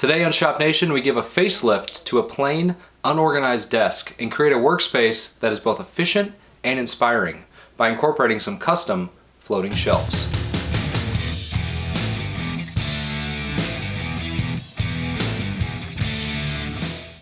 Today on Shop Nation, we give a facelift to a plain, unorganized desk and create a workspace that is both efficient and inspiring by incorporating some custom floating shelves.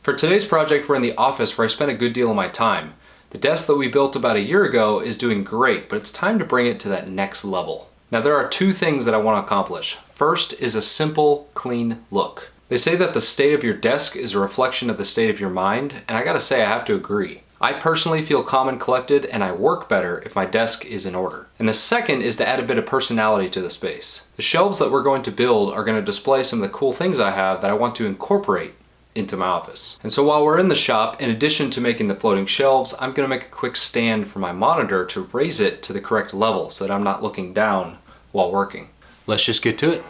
For today's project, we're in the office where I spent a good deal of my time. The desk that we built about a year ago is doing great, but it's time to bring it to that next level. Now there are two things that I want to accomplish. First is a simple, clean look. They say that the state of your desk is a reflection of the state of your mind, and I gotta say I have to agree. I personally feel calm and collected, and I work better if my desk is in order. And the second is to add a bit of personality to the space. The shelves that we're going to build are going to display some of the cool things I have that I want to incorporate into my office. And so while we're in the shop, in addition to making the floating shelves, I'm going to make a quick stand for my monitor to raise it to the correct level so that I'm not looking down while working. Let's just get to it.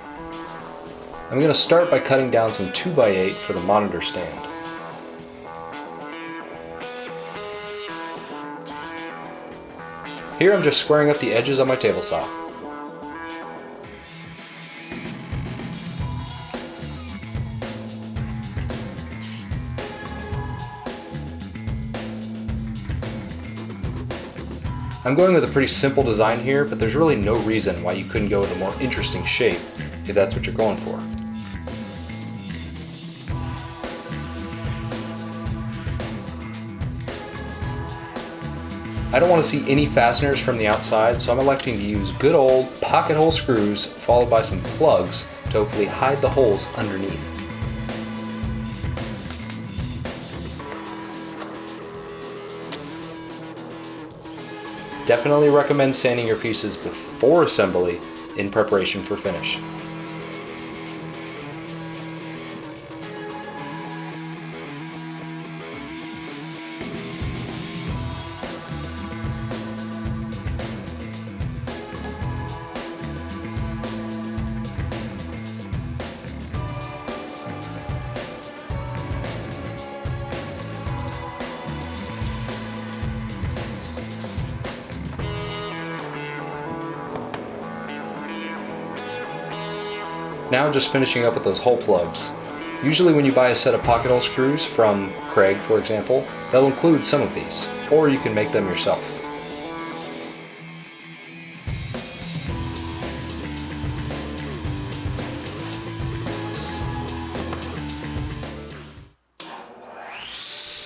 I'm going to start by cutting down some 2x8 for the monitor stand. Here I'm just squaring up the edges on my table saw. I'm going with a pretty simple design here, but there's really no reason why you couldn't go with a more interesting shape if that's what you're going for. I don't want to see any fasteners from the outside, so I'm electing to use good old pocket hole screws followed by some plugs to hopefully hide the holes underneath. Definitely recommend sanding your pieces before assembly in preparation for finish. Now just finishing up with those hole plugs. Usually when you buy a set of pocket hole screws from Craig, for example, they'll include some of these, or you can make them yourself.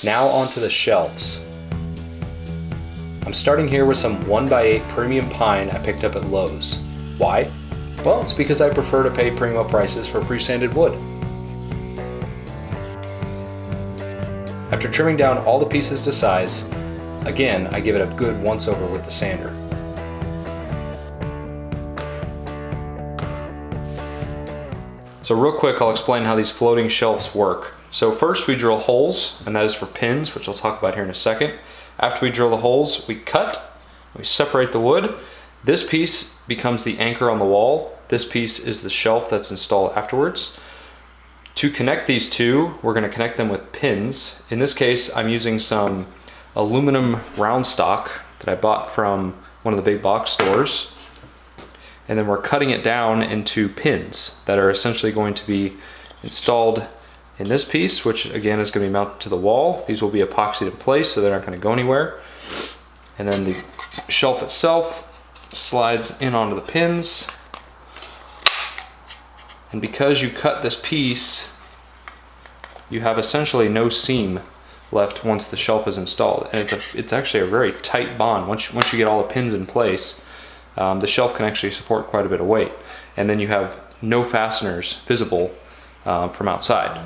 Now onto the shelves. I'm starting here with some 1x8 premium pine I picked up at Lowe's. Why? Well, it's because I prefer to pay primo prices for pre-sanded wood. After trimming down all the pieces to size, again, I give it a good once over with the sander. So real quick, I'll explain how these floating shelves work. So first we drill holes, and that is for pins, which I'll talk about here in a second. After we drill the holes, we cut, we separate the wood. This piece becomes the anchor on the wall. This piece is the shelf that's installed afterwards. To connect these two, we're going to connect them with pins. In this case, I'm using some aluminum round stock that I bought from one of the big box stores. And then we're cutting it down into pins that are essentially going to be installed in this piece, which again is going to be mounted to the wall. These will be epoxied in place, so they're not going to go anywhere. And then the shelf itself slides in onto the pins, and because you cut this piece, you have essentially no seam left once the shelf is installed, and it's actually a very tight bond. Once you get all the pins in place, the shelf can actually support quite a bit of weight, and then you have no fasteners visible from outside.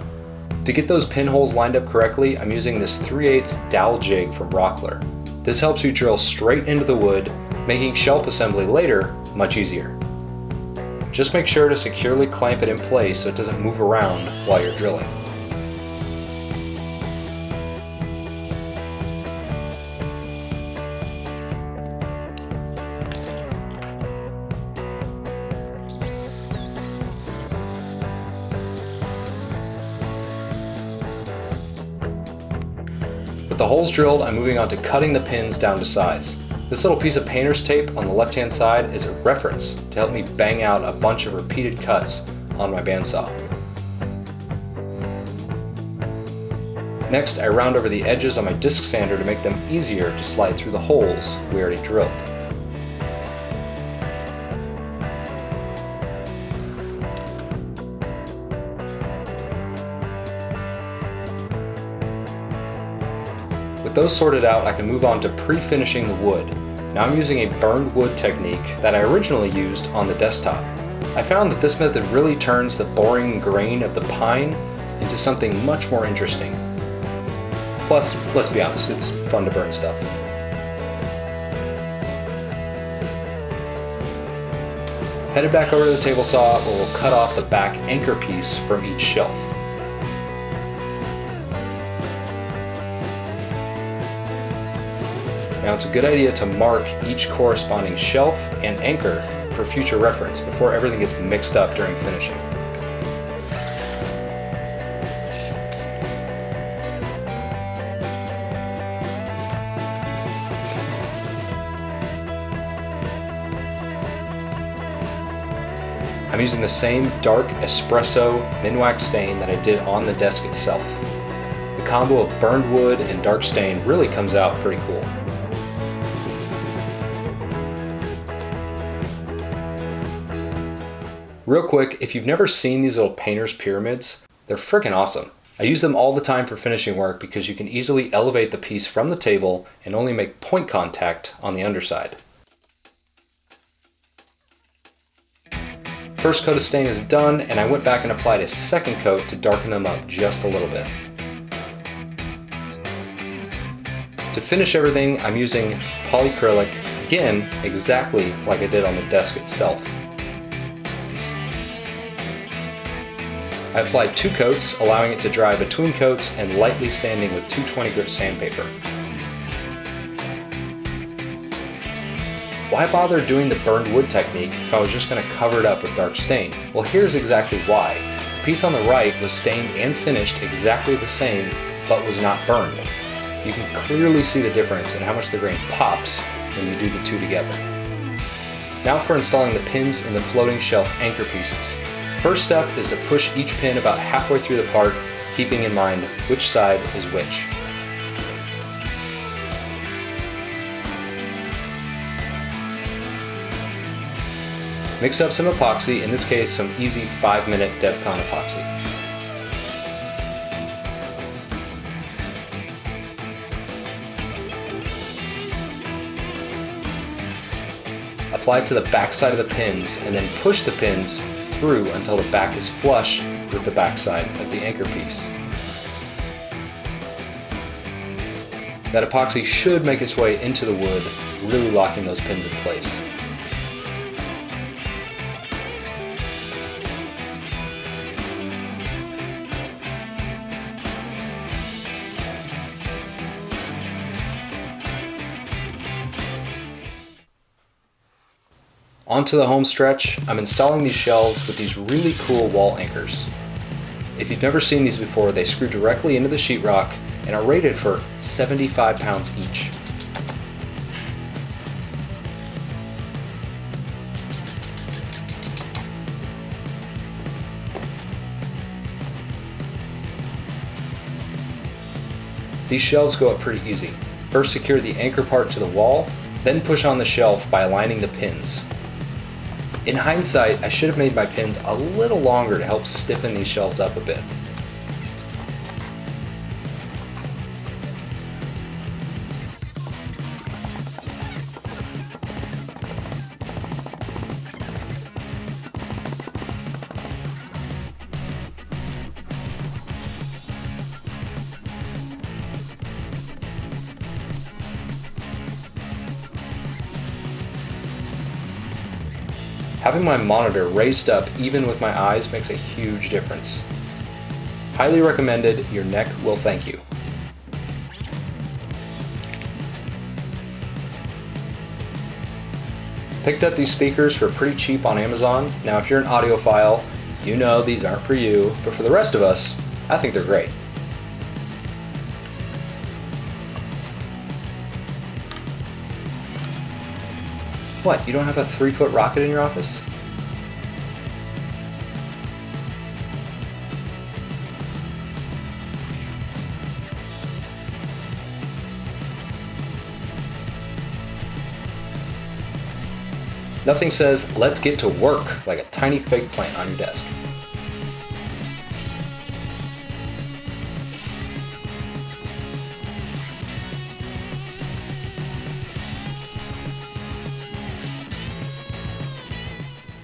To get those pinholes lined up correctly, I'm using this 3/8 dowel jig from Rockler. This helps you drill straight into the wood, making shelf assembly later much easier. Just make sure to securely clamp it in place so it doesn't move around while you're drilling. With the holes drilled, I'm moving on to cutting the pins down to size. This little piece of painter's tape on the left-hand side is a reference to help me bang out a bunch of repeated cuts on my bandsaw. Next, I round over the edges on my disc sander to make them easier to slide through the holes we already drilled. With those sorted out, I can move on to pre-finishing the wood. Now I'm using a burned wood technique that I originally used on the desktop. I found that this method really turns the boring grain of the pine into something much more interesting. Plus, let's be honest, it's fun to burn stuff. Headed back over to the table saw where we'll cut off the back anchor piece from each shelf. Now it's a good idea to mark each corresponding shelf and anchor for future reference before everything gets mixed up during finishing. I'm using the same dark espresso Minwax stain that I did on the desk itself. The combo of burned wood and dark stain really comes out pretty cool. Real quick, if you've never seen these little painter's pyramids, they're freaking awesome. I use them all the time for finishing work because you can easily elevate the piece from the table and only make point contact on the underside. First coat of stain is done, and I went back and applied a second coat to darken them up just a little bit. To finish everything, I'm using polyacrylic, again, exactly like I did on the desk itself. I applied 2 coats, allowing it to dry between coats and lightly sanding with 220 grit sandpaper. Why bother doing the burned wood technique if I was just going to cover it up with dark stain? Well, here's exactly why. The piece on the right was stained and finished exactly the same, but was not burned. You can clearly see the difference in how much the grain pops when you do the two together. Now for installing the pins in the floating shelf anchor pieces. First step is to push each pin about halfway through the part, keeping in mind which side is which. Mix up some epoxy, in this case some easy 5-minute Devcon epoxy. Apply it to the back side of the pins and then push the pins through until the back is flush with the back side of the anchor piece. That epoxy should make its way into the wood, really locking those pins in place. Onto the home stretch, I'm installing these shelves with these really cool wall anchors. If you've never seen these before, they screw directly into the sheetrock and are rated for 75 pounds each. These shelves go up pretty easy. First secure the anchor part to the wall, then push on the shelf by aligning the pins. In hindsight, I should have made my pins a little longer to help stiffen these shelves up a bit. Having my monitor raised up even with my eyes makes a huge difference. Highly recommended, your neck will thank you. Picked up these speakers for pretty cheap on Amazon. Now if you're an audiophile, you know these aren't for you, but for the rest of us, I think they're great. What, you don't have a 3-foot rocket in your office? Nothing says, let's get to work, like a tiny fake plant on your desk.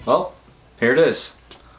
Well, here it is.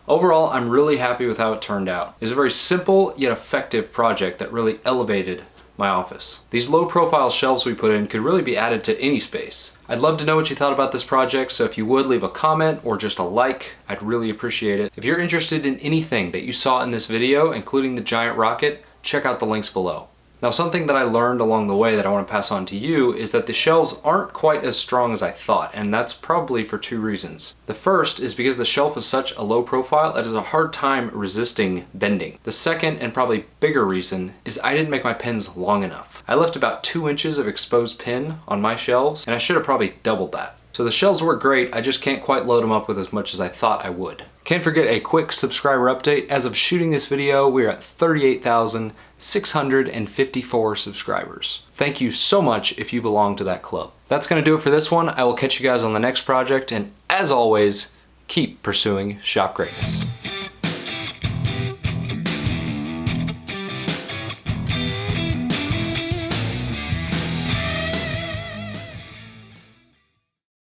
Overall, I'm really happy with how it turned out. It's a very simple yet effective project that really elevated my office. These low profile shelves we put in could really be added to any space. I'd love to know what you thought about this project, so if you would leave a comment or just a like, I'd really appreciate it. If you're interested in anything that you saw in this video, including the giant rocket, check out the links below. Now, something that I learned along the way that I want to pass on to you is that the shelves aren't quite as strong as I thought, and that's probably for two reasons. The first is because the shelf is such a low profile, it has a hard time resisting bending. The second, and probably bigger reason, is I didn't make my pins long enough. I left about 2 inches of exposed pin on my shelves, and I should have probably doubled that. So the shelves work great, I just can't quite load them up with as much as I thought I would. Can't forget a quick subscriber update. As of shooting this video, we're at 38,654 subscribers. Thank you so much if you belong to that club. That's gonna do it for this one. I will catch you guys on the next project, and as always, keep pursuing shop greatness.